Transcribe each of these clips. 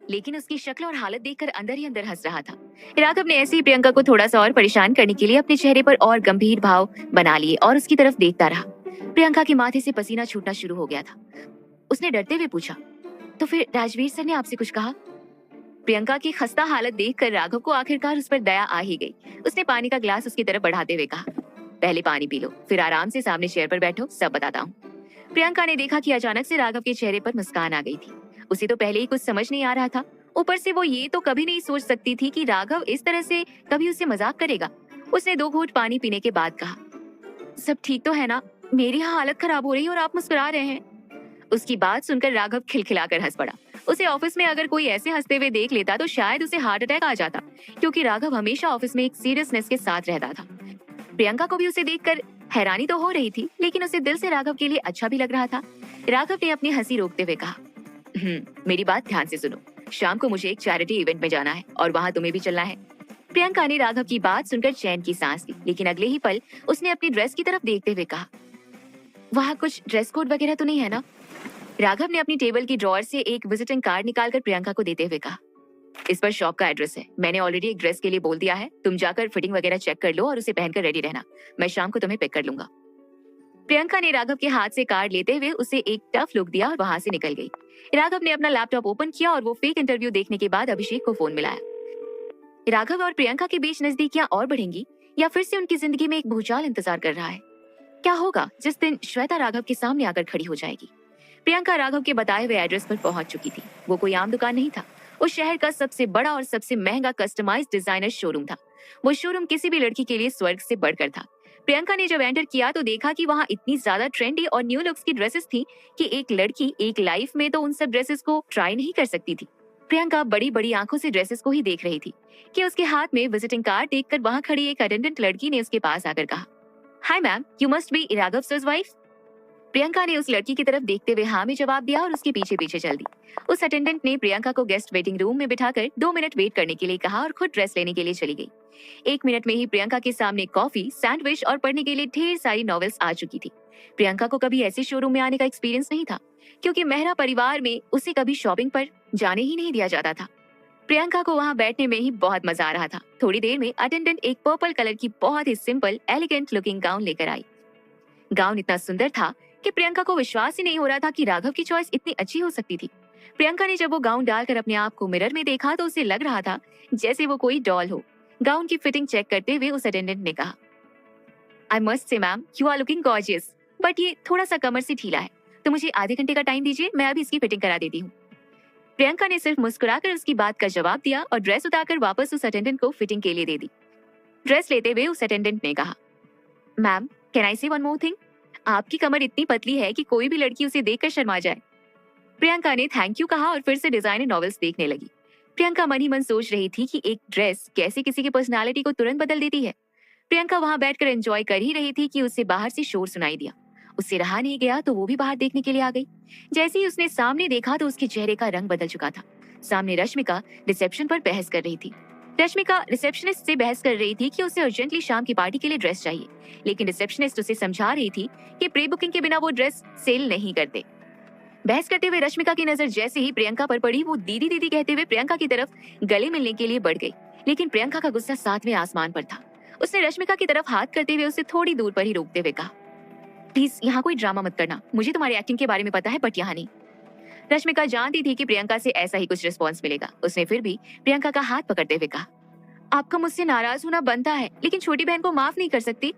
लेकिन उसकी शक्ल और हालत देखकर अंदर ही अंदर हंस रहा था। राघव ने ऐसे ही प्रियंका को थोड़ा सा और परेशान करने के लिए अपने चेहरे पर और गंभीर भाव बना लिए और उसकी तरफ देखता रहा। प्रियंका के माथे से पसीना छूटना शुरू हो गया था। उसने डरते हुए पूछा, तो फिर राजवीर सर ने आपसे कुछ कहा? प्रियंका की खस्ता हालत देखकर राघव को आखिरकार उस पर दया आ ही गई। उसने पानी का ग्लास उसकी तरफ बढ़ाते हुए कहा, पहले पानी पी लो, फिर आराम से सामने चेयर पर बैठो, सब बताता हूँ। प्रियंका ने देखा कि अचानक से राघव के चेहरे पर मुस्कान आ गई थी। उसे तो पहले ही कुछ समझ नहीं आ रहा था, ऊपर से वो ये तो कभी नहीं सोच सकती थी कि राघव इस तरह से कभी उससे मजाक करेगा। उसने 2 घूंट पानी पीने के बाद कहा, सब ठीक तो है ना? मेरी यहाँ हालत खराब हो रही है और आप मुस्कुरा रहे हैं। उसकी बात सुनकर राघव खिलखिलाकर हंस पड़ा। उसे ऑफिस में अगर कोई ऐसे हंसते हुए देख लेता तो शायद उसे हार्ट अटैक आ जाता, क्योंकि राघव हमेशा ऑफिस में एक सीरियसनेस के साथ रहता था। प्रियंका को भी उसे देखकर हैरानी तो हो रही थी, लेकिन उसे दिल से राघव के लिए अच्छा भी लग रहा था। राघव ने अपनी हंसी रोकते हुए कहा, मेरी बात ध्यान से सुनो, शाम को मुझे एक चैरिटी इवेंट में जाना है और वहाँ तुम्हें भी चलना है। प्रियंका ने राघव की बात सुनकर चैन की सांस ली, लेकिन अगले ही पल उसने अपनी ड्रेस की तरफ देखते हुए कहा, वहाँ कुछ ड्रेस कोड वगैरह तो नहीं है ना? राघव ने अपनी टेबल की ड्रॉअर से एक विजिटिंग कार्ड निकालकर प्रियंका को देते हुए कहा, इस पर शॉप का एड्रेस है। मैंने ऑलरेडी एक ड्रेस के लिए बोल दिया है, तुम जाकर फिटिंग वगैरह चेक कर लो और उसे पहनकर रेडी रहना। मैं शाम को तुम्हें पिक कर लूंगा। प्रियंका ने राघव के हाथ से कार्ड लेते हुए उसे एक टफ लुक दिया और वहां से निकल गई। राघव ने अपना लैपटॉप ओपन किया और वो फेक इंटरव्यू देखने के बाद अभिषेक को फोन मिलाया। राघव और प्रियंका के बीच नजदीकियां और बढ़ेंगी या फिर से उनकी जिंदगी में एक भूचाल इंतजार कर रहा है? क्या होगा जिस दिन श्वेता राघव के सामने आकर खड़ी हो जाएगी? प्रियंका राघव के बताए हुए एड्रेस पर पहुंच चुकी थी। वो कोई आम दुकान नहीं था, उस शहर का सबसे बड़ा और सबसे महंगा कस्टमाइज्ड डिजाइनर शोरूम था। वो शोरूम किसी भी लड़की के लिए स्वर्ग से बढ़कर था। प्रियंका ने जब एंटर किया तो देखा कि वहाँ इतनी ज्यादा ट्रेंडी और न्यू लुक्स की ड्रेसेस थी कि एक लड़की एक लाइफ में तो उन सब ड्रेसेस को ट्राई नहीं कर सकती थी। प्रियंका बड़ी बड़ी आंखों से ड्रेसेस को ही देख रही थी कि उसके हाथ में विजिटिंग कार्ड देखकर वहाँ खड़ी एक अटेंडेंट लड़की ने उसके पास आकर कहा, hi ma'am, you must be Raghav sir's wife. Priyanka ने उस लड़की की तरफ देखते हुए हाँ में जवाब दिया और उसके पीछे पीछे चल दी। उस अटेंडेंट ने प्रियंका को गेस्ट वेटिंग रूम में बिठाकर 2 मिनट वेट करने के लिए कहा और खुद ड्रेस लेने के लिए चली गई। 1 मिनट में ही प्रियंका के सामने कॉफी, सैंडविच और पढ़ने के लिए ढेर सारी नॉवेल्स आ चुकी थी। प्रियंका को कभी ऐसे शोरूम में आने का एक्सपीरियंस नहीं था, क्योंकि मेहरा परिवार में उसे कभी शॉपिंग पर जाने ही नहीं दिया जाता था। प्रियंका को वहाँ बैठने में ही बहुत मजा आ रहा था। थोड़ी देर में अटेंडेंट एक पर्पल कलर की बहुत ही सिंपल एलिगेंट लुकिंग गाउन लेकर आई। गाउन इतना सुंदर था कि प्रियंका को विश्वास ही नहीं हो रहा था कि राघव की चॉइस इतनी अच्छी हो सकती थी। प्रियंका ने जब वो गाउन डालकर अपने आप को मिरर में देखा तो उसे लग रहा था जैसे वो कोई डॉल हो। गाउन की फिटिंग चेक करते हुए उस अटेंडेंट ने कहा, I must say ma'am, you are looking gorgeous, but ये थोड़ा सा कमर से ढीला है, तो मुझे आधे घंटे का टाइम दीजिए, मैं अभी इसकी फिटिंग करा देती हूँ। प्रियंका ने सिर्फ मुस्कुराकर उसकी बात का जवाब दिया और ड्रेस उतारकर वापस उस अटेंडेंट को फिटिंग के लिए दे दी। ड्रेस लेते हुए उस अटेंडेंट ने कहा, मैम, कैन आई से वन मोर थिंग? आपकी कमर इतनी पतली है कि कोई भी लड़की उसे देखकर शर्मा जाए। प्रियंका ने थैंक यू कहा और फिर से डिजाइनर नॉवेल्स देखने लगी। प्रियंका मन ही मन सोच रही थी कि एक ड्रेस कैसे किसी की पर्सनालिटी को तुरंत बदल देती है। प्रियंका वहां बैठकर एंजॉय कर ही रही थी कि उसे बाहर से शोर सुनाई दिया। उससे रहा नहीं गया तो वो भी बाहर देखने के लिए आ गई। जैसे ही उसने सामने देखा तो उसके चेहरे का रंग बदल चुका था। सामने रश्मिका रिसेप्शन पर बहस कर रही थी। रश्मिका रिसेप्शनिस्ट से बहस कर रही थी कि उसे अर्जेंटली शाम की पार्टी के लिए ड्रेस चाहिए, लेकिन रिसेप्शनिस्ट उसे समझा रही थी कि प्री बुकिंग के बिना वो ड्रेस सेल नहीं करते। बहस करते हुए रश्मिका की नजर जैसे ही प्रियंका पर पड़ी, वो दीदी दीदी कहते हुए प्रियंका की तरफ गले मिलने के लिए बढ़ गई, लेकिन प्रियंका का गुस्सा 7वें आसमान पर था। उसने रश्मिका की तरफ हाथ करते हुए उसे थोड़ी दूर पर ही रोकते हुए कहा, प्लीज यहाँ कोई ड्रामा मत करना, मुझे तुम्हारी एक्टिंग के बारे में पता है बट यहाँ नहीं। रश्मिका जानती थी कि प्रियंका से ऐसा ही कुछ रिस्पॉन्स मिलेगा। उसने फिर भी प्रियंका का हाथ पकड़ते हुए कहा, आपका मुझसे नाराज होना बनता है, लेकिन छोटी बहन को माफ नहीं कर सकती।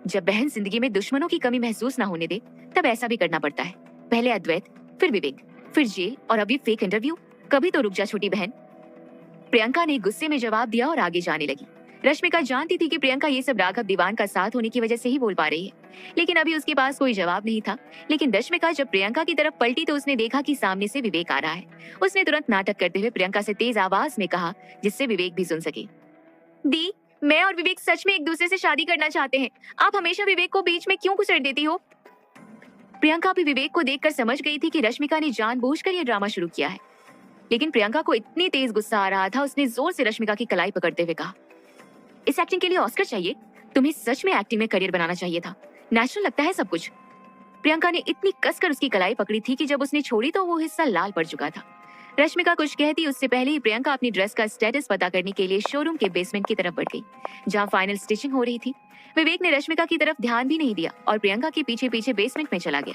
जब बहन जिंदगी में दुश्मनों की कमी महसूस ना होने दे तब ऐसा भी करना पड़ता है। पहले अद्वैत, फिर विवेक, फिर जेल और अभी फेक इंटरव्यू। कभी तो रुक जा छोटी बहन। प्रियंका ने गुस्से में जवाब दिया और आगे जाने लगी। रश्मिका जानती थी कि प्रियंका ये सब राघव दीवान का साथ होने की वजह से ही बोल पा रही है, लेकिन अभी उसके पास कोई जवाब नहीं था। लेकिन रश्मिका जब प्रियंका की तरफ पलटी तो उसने देखा कि सामने से विवेक आ रहा है। उसने तुरंत नाटक करते हुए प्रियंका से तेज आवाज में कहा, जिससे विवेक भी सुन सके, दी, मैं और विवेक सच में एक दूसरे से शादी करना चाहते हैं। आप हमेशा विवेक को बीच में क्यों घुसेड़ देती हो? प्रियंका भी विवेक को देखकर समझ गई थी कि रश्मिका ने जानबूझकर यह ड्रामा शुरू किया है, लेकिन प्रियंका को इतनी तेज गुस्सा आ रहा था, उसने जोर से रश्मिका की कलाई पकड़ते हुए कहा, इस एक्टिंग के लिए ऑस्कर चाहिए? तुम्हें सच में एक्टिंग में करियर बनाना चाहिए था। नेचुरल लगता है सब कुछ। प्रियंका ने इतनी कसकर उसकी कलाई पकड़ी थी कि जब उसने छोड़ी तो वो हिस्सा लाल पड़ चुका था। रश्मिका कुछ कहती उससे पहले ही प्रियंका अपनी ड्रेस का स्टेटस पता करने के लिए शोरूम के बेसमेंट की तरफ बढ़ गई, जहां फाइनल स्टिचिंग हो रही थी। विवेक ने रश्मिका की तरफ ध्यान भी नहीं दिया और प्रियंका के पीछे पीछे बेसमेंट में चला गया।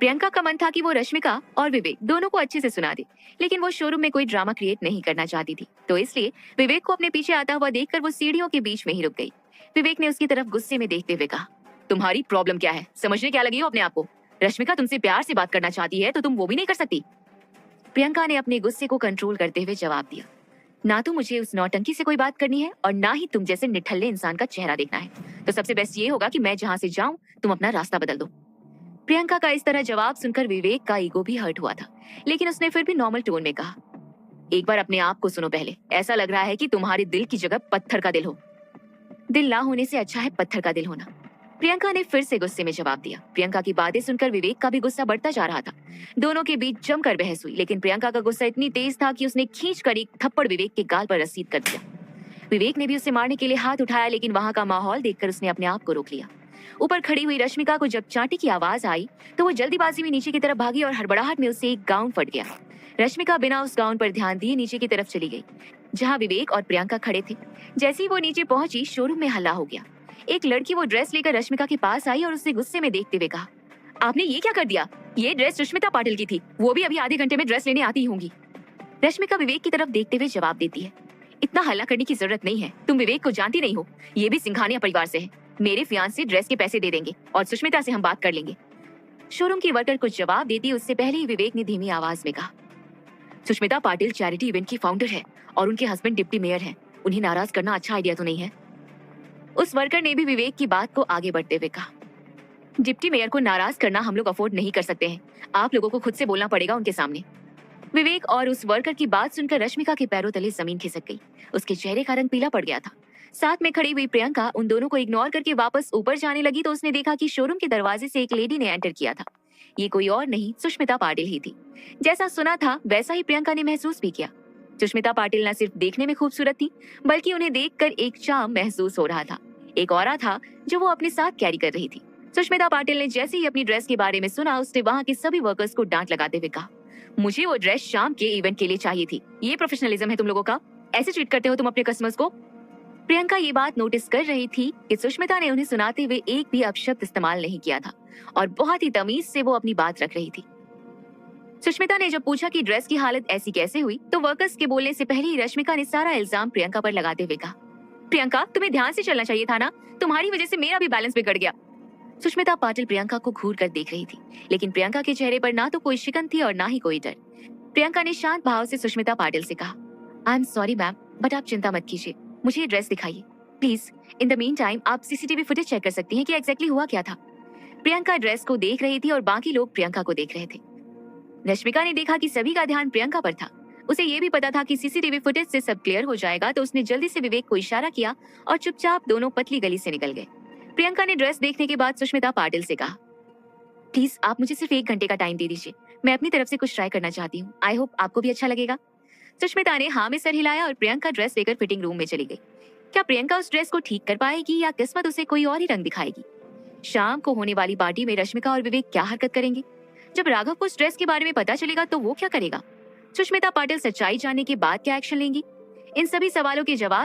प्रियंका का मन था कि वो रश्मिका और विवेक दोनों को अच्छे से सुना दे, लेकिन वो शोरूम में कोई ड्रामा क्रिएट नहीं करना चाहती थी, तो इसलिए विवेक को अपने पीछे आता हुआ देखकर वो सीढ़ियों के बीच में ही रुक गई। विवेक ने उसकी तरफ गुस्से में देखते हुए कहा, तुम्हारी प्रॉब्लम क्या है? समझने क्या लगी हो अपने आप को? रश्मिका तुमसे प्यार से बात करना चाहती है तो तुम वो भी नहीं कर सकती? प्रियंका ने अपने गुस्से को कंट्रोल करते हुए जवाब दिया, ना तो मुझे उस नौटंकी से कोई बात करनी है और ना ही तुम जैसे निठल्ले इंसान का चेहरा देखना है। तो सबसे बेस्ट ये होगा कि मैं जहाँ से जाऊं तुम अपना रास्ता बदल दो। प्रियंका का इस तरह जवाब सुनकर विवेक का ईगो भी हर्ट हुआ था, लेकिन उसने फिर भी नॉर्मल टोन में कहा, एक बार अपने आप को सुनो पहले। ऐसा लग रहा है कि तुम्हारे दिल की जगह पत्थर का दिल हो। दिल ना होने से अच्छा है पत्थर का दिल होना। प्रियंका ने फिर से गुस्से में जवाब दिया। प्रियंका की बातें सुनकर विवेक का भी गुस्सा बढ़ता जा रहा था। दोनों के बीच जमकर बहस हुई, लेकिन प्रियंका का गुस्सा इतनी तेज था कि उसने खींचकर एक थप्पड़ विवेक के गाल पर रसीद कर दिया। विवेक ने भी उसे मारने के लिए हाथ उठाया, लेकिन वहां का माहौल देखकर उसने अपने आप को रोक लिया। ऊपर खड़ी हुई रश्मिका को जब चांटी की आवाज आई तो वो जल्दीबाजी में नीचे की तरफ भागी और हड़बड़ाहट में उससे एक गाउन फट गया। रश्मिका बिना उस गाउन पर ध्यान दिए नीचे की तरफ चली गई, जहाँ विवेक और प्रियंका खड़े थे। जैसे ही वो नीचे पहुंची, शोरूम में हल्ला हो गया। एक लड़की वो ड्रेस लेकर रश्मिका के पास आई और उससे गुस्से में देखते हुए कहा, आपने ये क्या कर दिया? ये ड्रेस सुष्मिता पाटिल की थी, वो भी अभी आधे घंटे में ड्रेस लेने आती होंगी। रश्मिका विवेक की तरफ देखते हुए जवाब देती है, इतना हल्ला करने की जरूरत नहीं है, तुम विवेक को जानती नहीं हो, ये भी सिंघानिया परिवार से है। मेरे फियांसे ड्रेस के पैसे दे देंगे और सुष्मिता से हम बात कर लेंगे। शोरूम की वर्कर कुछ जवाब देती उससे पहले ही विवेक ने धीमी आवाज में कहा, सुष्मिता पाटिल चैरिटी इवेंट की फाउंडर है और उनके हस्बैंड डिप्टी मेयर हैं। उन्हें नाराज करना अच्छा आइडिया तो नहीं है। उस वर्कर ने भी विवेक की बात को आगे बढ़ते हुए कहा, डिप्टी मेयर को नाराज करना हम लोग अफोर्ड नहीं कर सकते हैं, आप लोगों को खुद से बोलना पड़ेगा उनके सामने। विवेक और उस वर्कर की बात सुनकर रश्मिका के पैरों तले जमीन खिसक गई। उसके चेहरे का रंग पीला पड़ गया था। साथ में खड़ी हुई प्रियंका उन दोनों को इग्नोर करके वापस ऊपर जाने लगी तो उसने देखा कि शोरूम के दरवाजे से एक लेडी ने एंटर किया था। ये कोई और नहीं, सुष्मिता पाटिल ही थी। जैसा सुना था वैसा ही प्रियंका ने महसूस भी किया। सुष्मिता पाटिल न सिर्फ देखने में खूबसूरत थी, बल्कि उन्हें देखकर एक चार्म महसूस हो रहा था, एक ऑरा था जो वो अपने साथ कैरी कर रही थी। सुष्मिता पाटिल ने जैसे ही अपनी ड्रेस के बारे में सुना, उसने वहाँ के सभी वर्कर्स को डांट लगाते हुए कहा, मुझे वो ड्रेस शाम के इवेंट के लिए चाहिए थी। ये प्रोफेशनलिज्म है तुम लोगों का? ऐसे ट्रीट करते हो तुम अपने कस्टमर्स को? प्रियंका ये बात नोटिस कर रही थी कि सुष्मिता ने उन्हें सुनाते हुए एक भी अपशब्द इस्तेमाल नहीं किया था और बहुत ही तमीज से वो अपनी बात रख रही थी। सुष्मिता ने जब पूछा कि ड्रेस की हालत ऐसी कैसे हुई, तो वर्कर्स के बोलने से पहले ही रश्मिका ने सारा इल्जाम प्रियंका पर लगाते हुए कहा, प्रियंका तुम्हें ध्यान से चलना चाहिए था ना, तुम्हारी वजह से मेरा भी बैलेंस बिगड़ गया। सुष्मिता पाटिल प्रियंका को घूर कर देख रही थी, लेकिन प्रियंका के चेहरे पर ना तो कोई शिकन थी और ना ही कोई डर। प्रियंका ने शांत भाव से सुष्मिता पाटिल से कहा, I am sorry ma'am, but आप चिंता मत कीजिए, मुझे ये ड्रेस दिखाइए please. In the mean time आप सीसीटीवी फुटेज चेक कर सकती हैं कि एग्जैक्टली हुआ क्या था। प्रियंका ड्रेस को देख रही थी और बाकी लोग प्रियंका को देख रहे थे। रश्मिका ने देखा कि सभी का ध्यान प्रियंका पर था। उसे ये भी पता था कि सीसीटीवी फुटेज से सब क्लियर हो जाएगा, तो उसने जल्दी से विवेक को इशारा किया और चुपचाप दोनों पतली गली से निकल गए। प्रियंका ने ड्रेस देखने के बाद सुष्मिता पाटिल से कहा, प्लीज आप मुझे सिर्फ 1 घंटे का टाइम दे दीजिए, मैं अपनी तरफ से कुछ ट्राई करना चाहती हूँ। आई होप आपको भी अच्छा लगेगा। सुष्मिता ने हाँ में सर हिलाया और प्रियंका ड्रेस लेकर फिटिंग रूम में चली गई। क्या प्रियंका उस ड्रेस को ठीक कर पाएगी या किस्मत उसे कोई और ही रंग दिखाएगी? शाम को होने वाली पार्टी में रश्मिका और विवेक क्या हरकत करेंगे? जब राघव को उस ड्रेस के बारे में पता चलेगा तो वो क्या करेगा? सुष्मिता पाटिल सच्चाई जानने के बाद क्या एक्शन लेंगी? इन सभी सवालों के जवाब